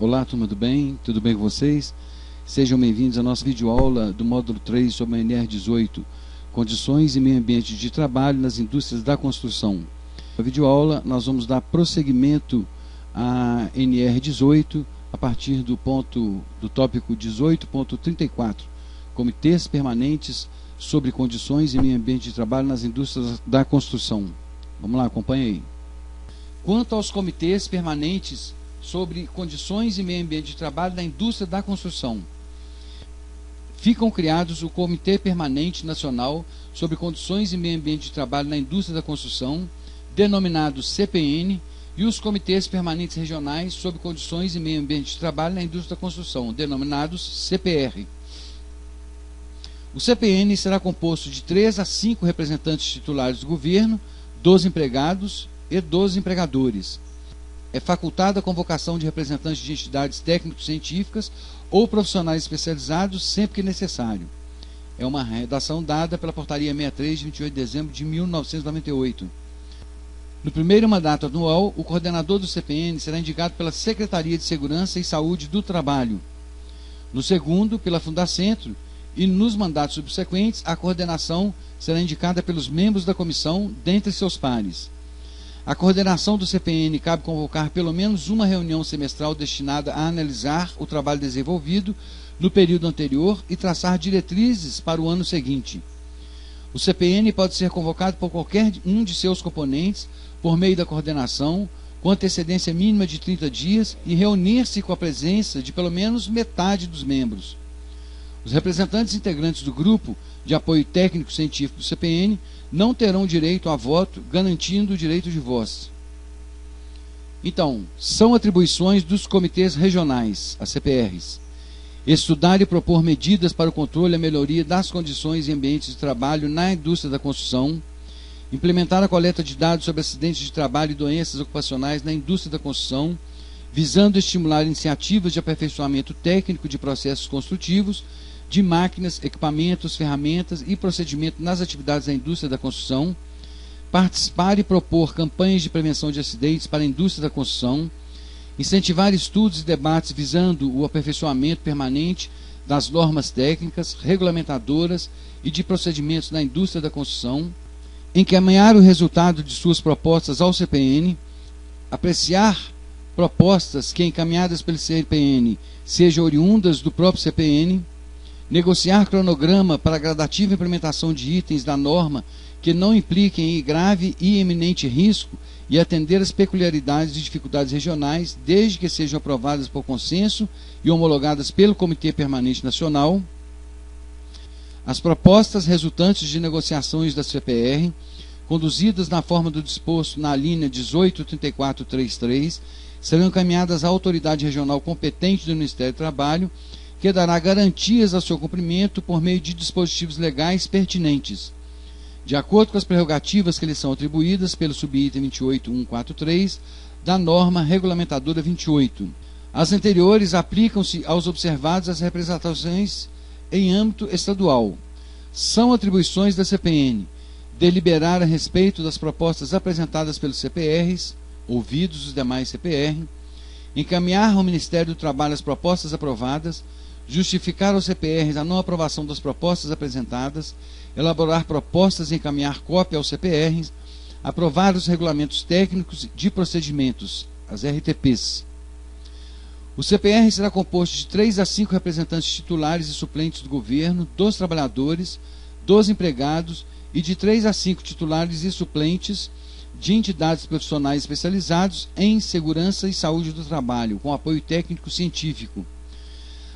Olá, turma do bem? Tudo bem com vocês? Sejam bem-vindos à nossa videoaula do módulo 3 sobre a NR18, Condições e Meio Ambiente de Trabalho nas Indústrias da Construção. Na videoaula, nós vamos dar prosseguimento à NR18 a partir do tópico 18.34, Comitês Permanentes sobre Condições e Meio Ambiente de Trabalho nas Indústrias da Construção. Vamos lá, acompanha aí. Quanto aos comitês permanentes sobre condições e meio ambiente de trabalho na indústria da construção, ficam criados o Comitê Permanente Nacional sobre Condições e Meio Ambiente de Trabalho na Indústria da Construção, denominado CPN, e os Comitês Permanentes Regionais sobre Condições e Meio Ambiente de Trabalho na Indústria da Construção, denominados CPR. O CPN será composto de 3 a 5 representantes titulares do governo, dos empregados e dos empregadores. É facultada a convocação de representantes de entidades técnico-científicas ou profissionais especializados sempre que necessário. É uma redação dada pela Portaria 63, de 28 de dezembro de 1998. No primeiro mandato anual, o coordenador do CPN será indicado pela Secretaria de Segurança e Saúde do Trabalho. No segundo, pela Fundacentro, e nos mandatos subsequentes, a coordenação será indicada pelos membros da comissão, dentre seus pares. A coordenação do CPN cabe convocar pelo menos uma reunião semestral destinada a analisar o trabalho desenvolvido no período anterior e traçar diretrizes para o ano seguinte. O CPN pode ser convocado por qualquer um de seus componentes por meio da coordenação, com antecedência mínima de 30 dias e reunir-se com a presença de pelo menos metade dos membros. Os representantes integrantes do grupo de apoio técnico-científico do CPN não terão direito a voto, garantindo o direito de voz. Então, são atribuições dos comitês regionais, as CPRs, estudar e propor medidas para o controle e a melhoria das condições e ambientes de trabalho na indústria da construção, implementar a coleta de dados sobre acidentes de trabalho e doenças ocupacionais na indústria da construção, visando estimular iniciativas de aperfeiçoamento técnico de processos construtivos, de máquinas, equipamentos, ferramentas e procedimentos nas atividades da indústria da construção, participar e propor campanhas de prevenção de acidentes para a indústria da construção, incentivar estudos e debates visando o aperfeiçoamento permanente das normas técnicas, regulamentadoras e de procedimentos na indústria da construção, encaminhar o resultado de suas propostas ao CPN, apreciar propostas que, encaminhadas pelo CPN, sejam oriundas do próprio CPN, negociar cronograma para a gradativa implementação de itens da norma que não impliquem em grave e eminente risco e atender às peculiaridades e dificuldades regionais, desde que sejam aprovadas por consenso e homologadas pelo Comitê Permanente Nacional. As propostas resultantes de negociações da CPR, conduzidas na forma do disposto na linha 183433, serão encaminhadas à autoridade regional competente do Ministério do Trabalho, que dará garantias ao seu cumprimento por meio de dispositivos legais pertinentes, de acordo com as prerrogativas que lhes são atribuídas pelo subitem 28143 da norma regulamentadora 28. As anteriores aplicam-se aos observados as representações em âmbito estadual. São atribuições da CPN deliberar a respeito das propostas apresentadas pelos CPRs, ouvidos os demais CPR, encaminhar ao Ministério do Trabalho as propostas aprovadas, justificar aos CPRs a não aprovação das propostas apresentadas, elaborar propostas e encaminhar cópia aos CPRs, aprovar os regulamentos técnicos de procedimentos, as RTPs. O CPR será composto de 3 a 5 representantes titulares e suplentes do governo, dos trabalhadores, dos empregados e de 3 a 5 titulares e suplentes de entidades profissionais especializados em segurança e saúde do trabalho, com apoio técnico-científico.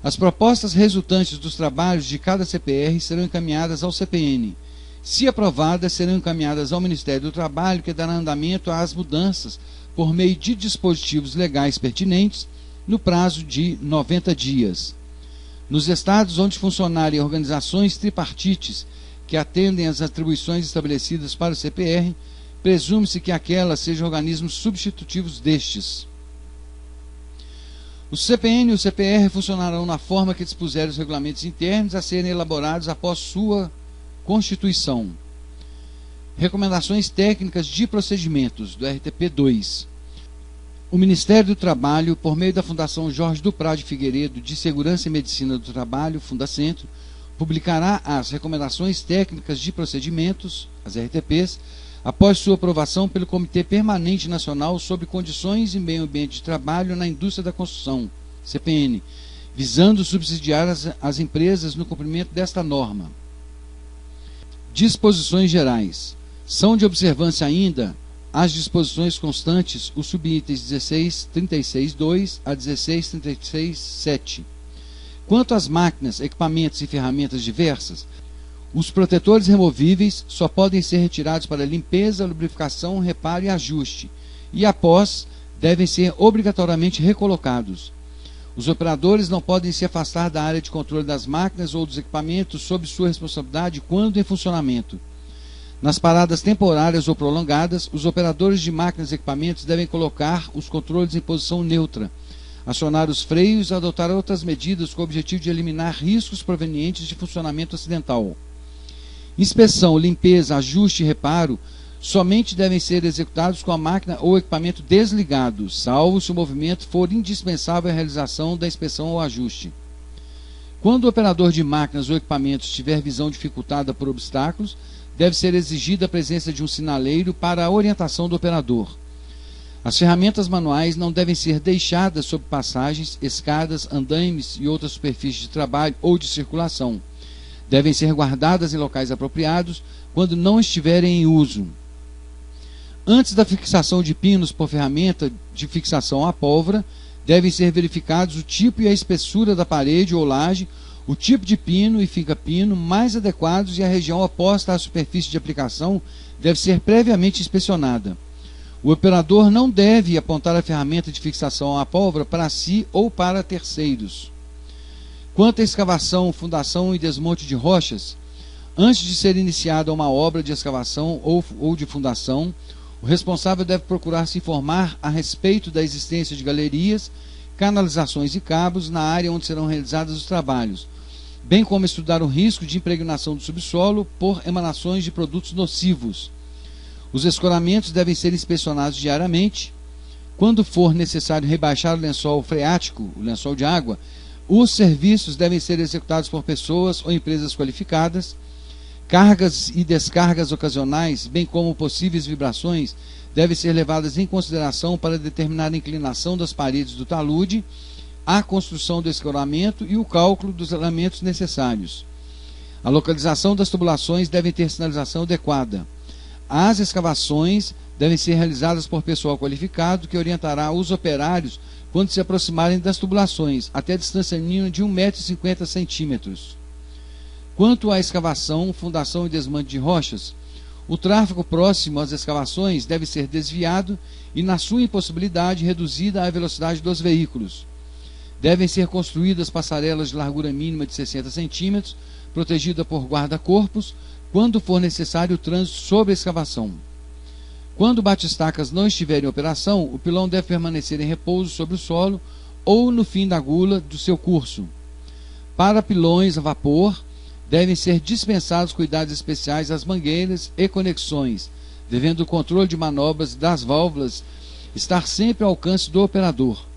As propostas resultantes dos trabalhos de cada CPR serão encaminhadas ao CPN. Se aprovadas, serão encaminhadas ao Ministério do Trabalho, que dará andamento às mudanças por meio de dispositivos legais pertinentes no prazo de 90 dias. Nos estados onde funcionarem organizações tripartites que atendem às atribuições estabelecidas para o CPR, presume-se que aquelas sejam organismos substitutivos destes. O CPN e o CPR funcionarão na forma que dispuserem os regulamentos internos a serem elaborados após sua constituição. Recomendações técnicas de procedimentos do RTP2. O Ministério do Trabalho, por meio da Fundação Jorge do Prado de Figueiredo de Segurança e Medicina do Trabalho, Fundacentro, publicará as Recomendações Técnicas de Procedimentos, as RTPs, após sua aprovação pelo Comitê Permanente Nacional sobre Condições e Meio Ambiente de Trabalho na Indústria da Construção, CPN, visando subsidiar as empresas no cumprimento desta norma. Disposições gerais. São de observância ainda as disposições constantes, os subitens 16.36.2 a 16.36.7. Quanto às máquinas, equipamentos e ferramentas diversas, os protetores removíveis só podem ser retirados para limpeza, lubrificação, reparo e ajuste, e após devem ser obrigatoriamente recolocados. Os operadores não podem se afastar da área de controle das máquinas ou dos equipamentos sob sua responsabilidade quando em funcionamento. Nas paradas temporárias ou prolongadas, os operadores de máquinas e equipamentos devem colocar os controles em posição neutra, acionar os freios e adotar outras medidas com o objetivo de eliminar riscos provenientes de funcionamento acidental. Inspeção, limpeza, ajuste e reparo somente devem ser executados com a máquina ou equipamento desligado, salvo se o movimento for indispensável à realização da inspeção ou ajuste. Quando o operador de máquinas ou equipamentos tiver visão dificultada por obstáculos, deve ser exigida a presença de um sinaleiro para a orientação do operador. As ferramentas manuais não devem ser deixadas sob passagens, escadas, andaimes e outras superfícies de trabalho ou de circulação. Devem ser guardadas em locais apropriados quando não estiverem em uso. Antes da fixação de pinos por ferramenta de fixação à pólvora, devem ser verificados o tipo e a espessura da parede ou laje, o tipo de pino e fica-pino mais adequados e a região oposta à superfície de aplicação deve ser previamente inspecionada. O operador não deve apontar a ferramenta de fixação à pólvora para si ou para terceiros. Quanto à escavação, fundação e desmonte de rochas, antes de ser iniciada uma obra de escavação ou de fundação, o responsável deve procurar se informar a respeito da existência de galerias, canalizações e cabos na área onde serão realizados os trabalhos, bem como estudar o risco de impregnação do subsolo por emanações de produtos nocivos. Os escoramentos devem ser inspecionados diariamente. Quando for necessário rebaixar o lençol freático, o lençol de água, os serviços devem ser executados por pessoas ou empresas qualificadas. Cargas e descargas ocasionais, bem como possíveis vibrações, devem ser levadas em consideração para determinar a inclinação das paredes do talude, a construção do escoramento e o cálculo dos elementos necessários. A localização das tubulações deve ter sinalização adequada. As escavações devem ser realizadas por pessoal qualificado que orientará os operários quando se aproximarem das tubulações, até a distância mínima de 1,50 m. Quanto à escavação, fundação e desmonte de rochas, o tráfego próximo às escavações deve ser desviado e, na sua impossibilidade, reduzida a velocidade dos veículos. Devem ser construídas passarelas de largura mínima de 60 cm, protegida por guarda-corpos, quando for necessário o trânsito sobre a escavação. Quando bate-estacas não estiver em operação, o pilão deve permanecer em repouso sobre o solo ou no fim da gula do seu curso. Para pilões a vapor, devem ser dispensados cuidados especiais às mangueiras e conexões, devendo o controle de manobras das válvulas estar sempre ao alcance do operador.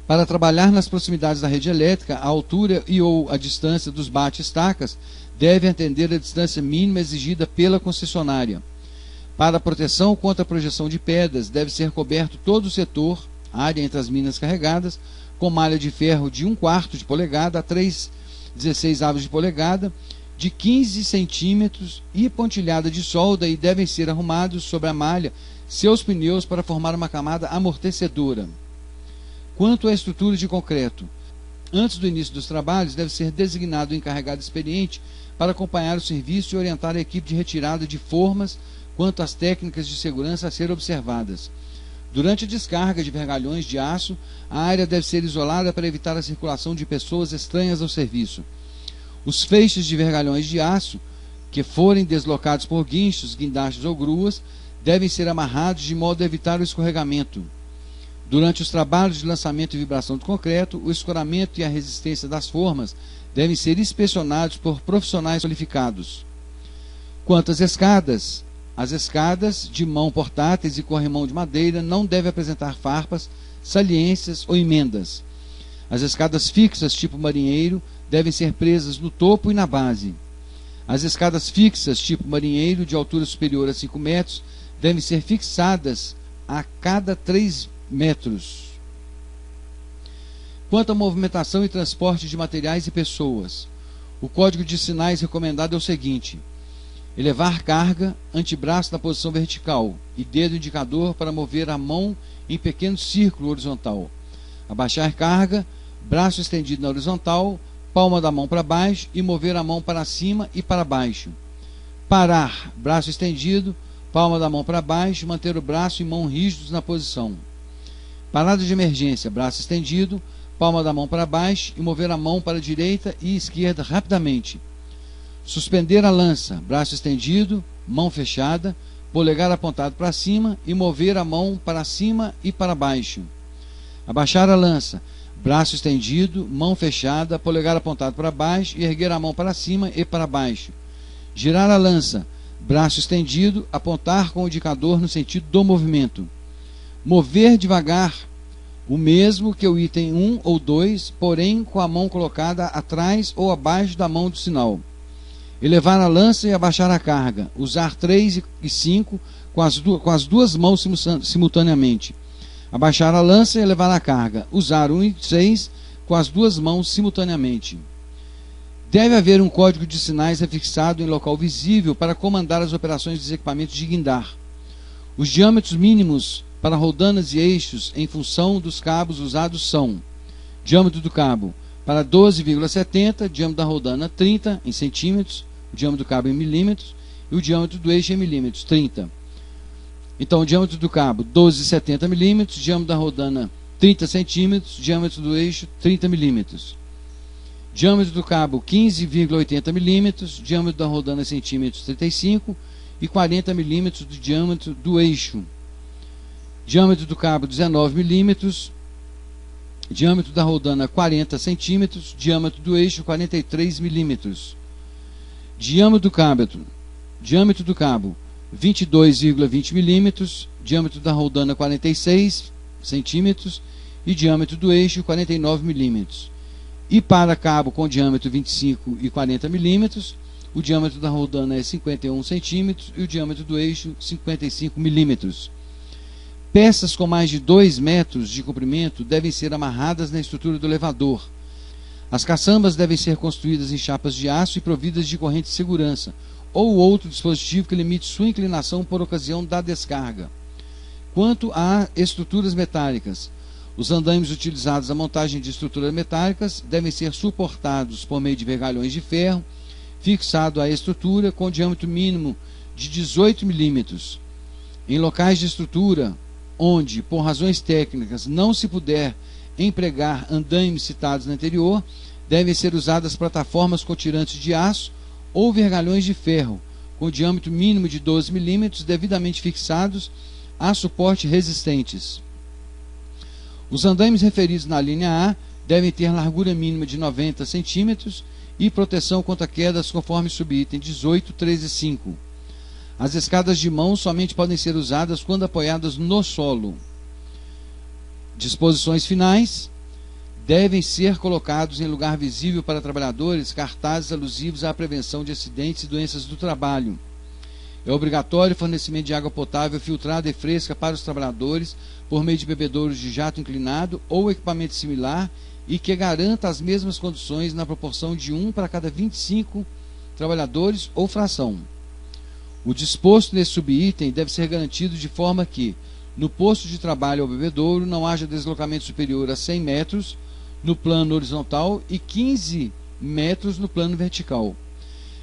Para trabalhar nas proximidades da rede elétrica, a altura e ou a distância dos bate-estacas deve atender a distância mínima exigida pela concessionária. Para a proteção contra a projeção de pedras, deve ser coberto todo o setor, área entre as minas carregadas, com malha de ferro de 1/4 de polegada a 3/16 de polegada, de 15 centímetros e pontilhada de solda, e devem ser arrumados sobre a malha seus pneus para formar uma camada amortecedora. Quanto à estrutura de concreto, antes do início dos trabalhos, deve ser designado um encarregado experiente para acompanhar o serviço e orientar a equipe de retirada de formas quanto às técnicas de segurança a ser observadas. Durante a descarga de vergalhões de aço, a área deve ser isolada para evitar a circulação de pessoas estranhas ao serviço. Os feixes de vergalhões de aço, que forem deslocados por guinchos, guindastes ou gruas, devem ser amarrados de modo a evitar o escorregamento. Durante os trabalhos de lançamento e vibração do concreto, o escoramento e a resistência das formas devem ser inspecionados por profissionais qualificados. Quanto às escadas, As escadas de mão portáteis e corrimão de madeira não devem apresentar farpas, saliências ou emendas. As escadas fixas, tipo marinheiro, devem ser presas no topo e na base. As escadas fixas, tipo marinheiro, de altura superior a 5 metros, devem ser fixadas a cada 3 metros. Quanto à movimentação e transporte de materiais e pessoas, o código de sinais recomendado é o seguinte: elevar carga, antebraço na posição vertical e dedo indicador para mover a mão em pequeno círculo horizontal. Abaixar carga, braço estendido na horizontal, palma da mão para baixo e mover a mão para cima e para baixo. Parar, braço estendido, palma da mão para baixo, manter o braço e mão rígidos na posição. Parada de emergência, braço estendido, palma da mão para baixo e mover a mão para a direita e esquerda rapidamente. Suspender a lança, braço estendido, mão fechada, polegar apontado para cima e mover a mão para cima e para baixo. Abaixar a lança, braço estendido, mão fechada, polegar apontado para baixo e erguer a mão para cima e para baixo. Girar a lança, braço estendido, apontar com o indicador no sentido do movimento. Mover devagar, o mesmo que o item 1 ou 2, porém com a mão colocada atrás ou abaixo da mão do sinal. Elevar a lança e abaixar a carga. Usar 3 e 5 com as duas mãos simultaneamente. Abaixar a lança e elevar a carga. Usar 1 e 6 com as duas mãos simultaneamente. Deve haver um código de sinais afixado em local visível para comandar as operações dos equipamentos de guindar. Os diâmetros mínimos para roldanas e eixos em função dos cabos usados são: diâmetro do cabo para 12,70, diâmetro da roldana 30 em centímetros, o diâmetro do cabo em milímetros e o diâmetro do eixo em milímetros, 30. Então, o diâmetro do cabo 12,70 milímetros, diâmetro da roldana 30 centímetros, diâmetro do eixo 30 milímetros. Diâmetro do cabo 15,80 milímetros, diâmetro da roldana centímetros 35 e 40 milímetros do diâmetro do eixo. Diâmetro do cabo 19 milímetros, diâmetro da roldana 40 centímetros, diâmetro do eixo 43 milímetros. Diâmetro do cabo 22,20 milímetros, diâmetro da roldana 46 centímetros e diâmetro do eixo 49 milímetros. E para cabo com diâmetro 25 e 40 milímetros, o diâmetro da roldana é 51 centímetros e o diâmetro do eixo 55 milímetros. Peças com mais de 2 metros de comprimento devem ser amarradas na estrutura do elevador. As caçambas devem ser construídas em chapas de aço e providas de corrente de segurança, ou outro dispositivo que limite sua inclinação por ocasião da descarga. Quanto a estruturas metálicas, os andaimes utilizados na montagem de estruturas metálicas devem ser suportados por meio de vergalhões de ferro, fixado à estrutura com diâmetro mínimo de 18 milímetros. Em locais de estrutura onde, por razões técnicas, não se puder empregar andaimes citados no anterior, devem ser usadas plataformas com tirantes de aço ou vergalhões de ferro, com diâmetro mínimo de 12 milímetros, devidamente fixados a suporte resistentes. Os andaimes referidos na linha A devem ter largura mínima de 90 centímetros e proteção contra quedas conforme subitem 18, 13 e 5. As escadas de mão somente podem ser usadas quando apoiadas no solo. Disposições finais: devem ser colocados em lugar visível para trabalhadores cartazes alusivos à prevenção de acidentes e doenças do trabalho. É obrigatório o fornecimento de água potável filtrada e fresca para os trabalhadores por meio de bebedouros de jato inclinado ou equipamento similar e que garanta as mesmas condições na proporção de 1 para cada 25 trabalhadores ou fração. O disposto nesse subitem deve ser garantido de forma que, no posto de trabalho ou bebedouro, não haja deslocamento superior a 100 metros no plano horizontal e 15 metros no plano vertical.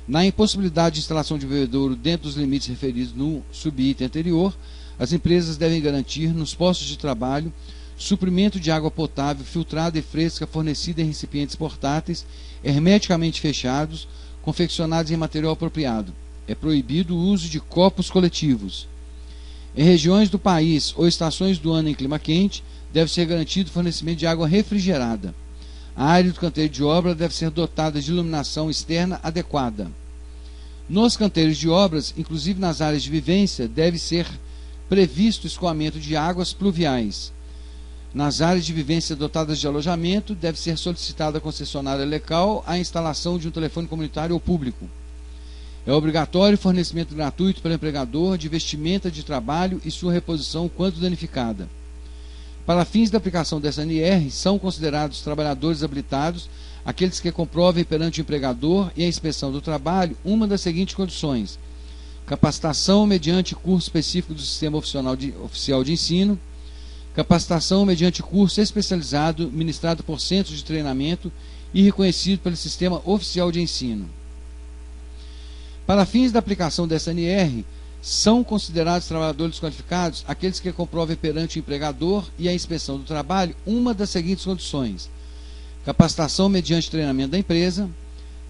Na impossibilidade de instalação de bebedouro dentro dos limites referidos no subitem anterior, as empresas devem garantir, nos postos de trabalho, suprimento de água potável filtrada e fresca fornecida em recipientes portáteis, hermeticamente fechados, confeccionados em material apropriado. É proibido o uso de copos coletivos. Em regiões do país ou estações do ano em clima quente, deve ser garantido o fornecimento de água refrigerada. A área do canteiro de obra deve ser dotada de iluminação externa adequada. Nos canteiros de obras, inclusive nas áreas de vivência, deve ser previsto o escoamento de águas pluviais. Nas áreas de vivência dotadas de alojamento, deve ser solicitada à concessionária local a instalação de um telefone comunitário ou público. É obrigatório o fornecimento gratuito pelo empregador de vestimenta de trabalho e sua reposição quando danificada. Para fins da aplicação dessa NR, são considerados trabalhadores habilitados aqueles que comprovem perante o empregador e a inspeção do trabalho uma das seguintes condições: capacitação mediante curso específico do Sistema Oficial de Ensino, capacitação mediante curso especializado ministrado por centros de treinamento e reconhecido pelo Sistema Oficial de Ensino. Para fins da aplicação dessa NR, são considerados trabalhadores qualificados aqueles que comprovem perante o empregador e a inspeção do trabalho uma das seguintes condições: capacitação mediante treinamento da empresa,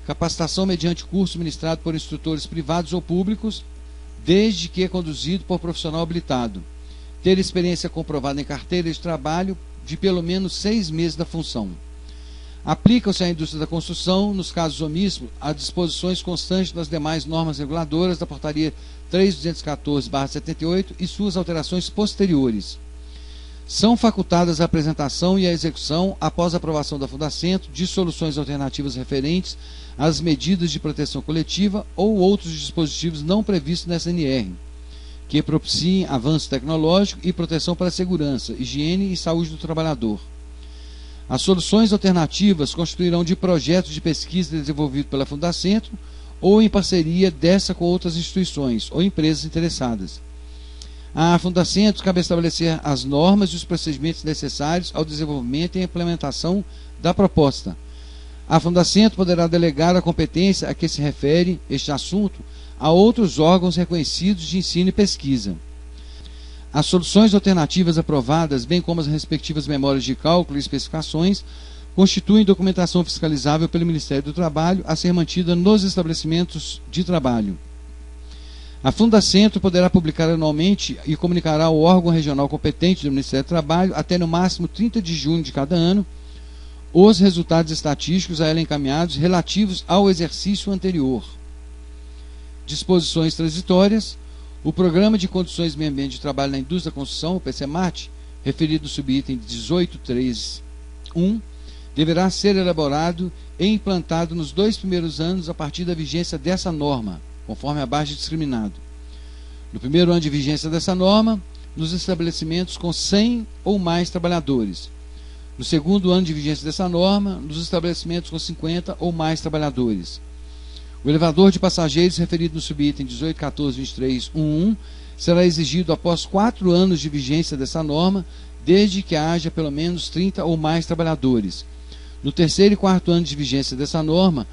capacitação mediante curso ministrado por instrutores privados ou públicos, desde que conduzido por profissional habilitado, ter experiência comprovada em carteira de trabalho de pelo menos 6 meses da função. Aplicam-se à indústria da construção, nos casos omissos, as disposições constantes das demais normas reguladoras da Portaria 3.214/78 e suas alterações posteriores. São facultadas a apresentação e a execução, após a aprovação da Fundacentro, de soluções alternativas referentes às medidas de proteção coletiva ou outros dispositivos não previstos nessa NR, que propiciem avanço tecnológico e proteção para a segurança, higiene e saúde do trabalhador. As soluções alternativas constituirão de projetos de pesquisa desenvolvidos pela Fundacentro ou em parceria dessa com outras instituições ou empresas interessadas. À Fundacentro cabe estabelecer as normas e os procedimentos necessários ao desenvolvimento e implementação da proposta. A Fundacentro poderá delegar a competência a que se refere este assunto a outros órgãos reconhecidos de ensino e pesquisa. As soluções alternativas aprovadas, bem como as respectivas memórias de cálculo e especificações, constituem documentação fiscalizável pelo Ministério do Trabalho a ser mantida nos estabelecimentos de trabalho. A Fundacentro poderá publicar anualmente e comunicará ao órgão regional competente do Ministério do Trabalho, até no máximo 30 de junho de cada ano, os resultados estatísticos a ela encaminhados relativos ao exercício anterior. Disposições transitórias. O Programa de Condições e Meio Ambiente de Trabalho na Indústria da Construção, o PCMAT, referido no subitem 18.3.1, deverá ser elaborado e implantado nos 2 primeiros anos a partir da vigência dessa norma, conforme abaixo discriminado. No primeiro ano de vigência dessa norma, nos estabelecimentos com 100 ou mais trabalhadores. No segundo ano de vigência dessa norma, nos estabelecimentos com 50 ou mais trabalhadores. O elevador de passageiros referido no subitem 18.14.23.1.1 será exigido após 4 anos de vigência dessa norma, desde que haja pelo menos 30 ou mais trabalhadores. No terceiro e quarto ano de vigência dessa norma,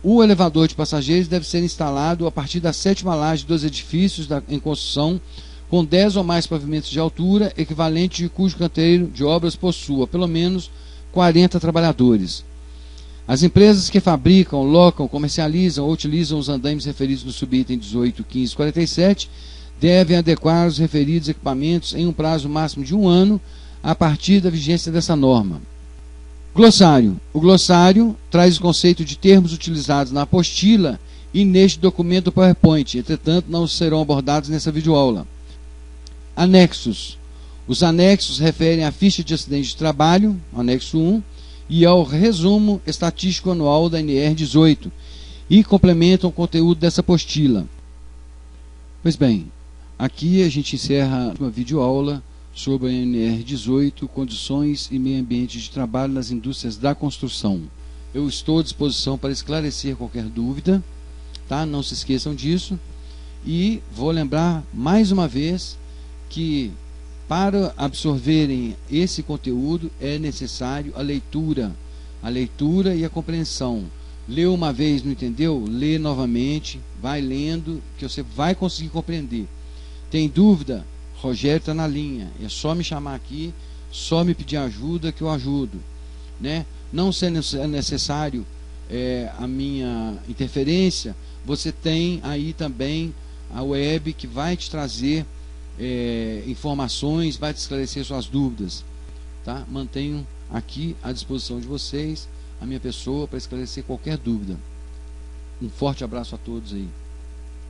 o elevador de passageiros deve ser instalado a partir da 7ª laje dos edifícios em construção, com 10 ou mais pavimentos de altura, equivalente de cujo canteiro de obras possua pelo menos 40 trabalhadores. As empresas que fabricam, locam, comercializam ou utilizam os andaimes referidos no subitem 18.15.47 devem adequar os referidos equipamentos em um prazo máximo de 1 ano a partir da vigência dessa norma. Glossário. O glossário traz o conceito de termos utilizados na apostila e neste documento do PowerPoint, entretanto não serão abordados nessa videoaula. Anexos. Os anexos referem à ficha de acidente de trabalho, anexo 1, e ao resumo estatístico anual da NR 18, e complementam o conteúdo dessa apostila. Pois bem, aqui a gente encerra uma videoaula sobre a NR 18, Condições e Meio Ambiente de Trabalho nas Indústrias da Construção. Eu estou à disposição para esclarecer qualquer dúvida, tá? Não se esqueçam disso. E vou lembrar mais uma vez que para absorverem esse conteúdo é necessário a leitura e a compreensão. Leu uma vez, não entendeu? Lê novamente, vai lendo, que você vai conseguir compreender. Tem dúvida? Rogério está na linha, é só me chamar aqui, só me pedir ajuda que eu ajudo, né? Não sendo necessário a minha interferência, você tem aí também a web que vai te trazer informações, vai te esclarecer suas dúvidas, tá? Mantenho aqui à disposição de vocês a minha pessoa para esclarecer qualquer dúvida. Um forte abraço a todos aí.